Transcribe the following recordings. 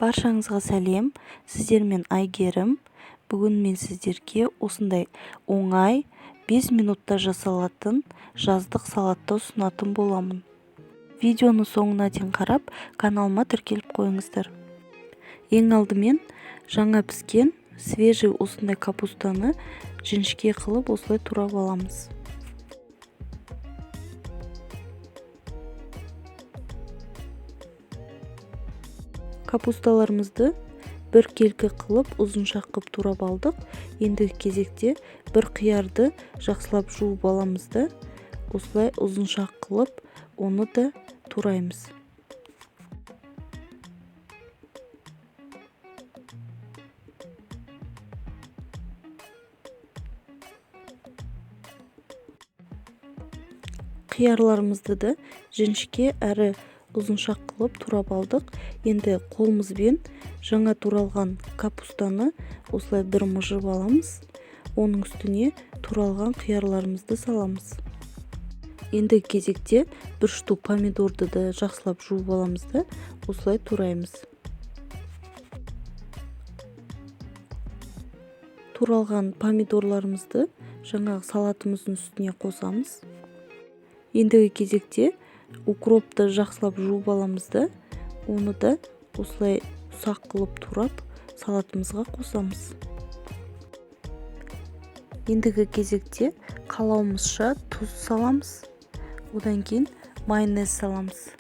Баршаңызға сәлем, сіздермен Айгерім. Бүгін мен сіздерге осындай оңай 5 минутта жасалатын жаздық салатты ұсынатын боламын. Видеоны соңына дейін қарап, каналыма тіркеліп қойыңыздар. Ең алдымен жаңа піскен свежий осындай капустаны жіңішке қылып осылай турап аламыз. Капусталарымызды бір келкі қылып ұзынша қылып турап алдық. Ендігі кезекте бір қиярды жақсылап жуып аламыз да, осылай ұзынша қылып оны да тураймыз. Қиярларымызды да жіңішке әрі ұзынша қылып турап алдық. Енді қолымызбен жаңа туралған капустаны осылай бір мыжып аламыз. Оның үстіне туралған қиярларымызды саламыз. Енді кезекте бір штук помидорды да жақсылап жуып аламыз да, осылай тураймыз. Туралған помидорларымызды жаңағы салатымыздың үстіне қосамыз. Ендігі кезекте укропты жақсылап жуып аламыз да, оны да осылай ұсақ қылып турап салатымызға қосамыз. Ендігі кезекте қалауымызша тұз саламыз. Одан кейін майонез саламыз.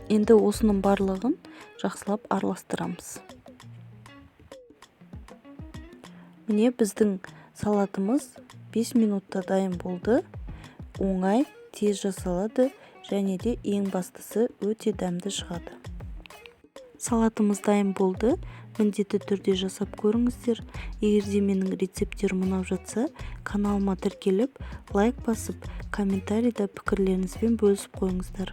Енді осының барлығын жақсылап араластырамыз. Міне біздің салатымыз 5 минутта дайын болды. Оңай, тез жасалады және де ең бастысы өте дәмді шығады. Салатымыз дайын болды. Міндетті түрде жасап көріңіздер. Егер де менің рецепттерім ұнап жатса, каналыма тіркеліп, лайк басып, комментарийда пікірлеріңізбен бөлісіп қойыңыздар.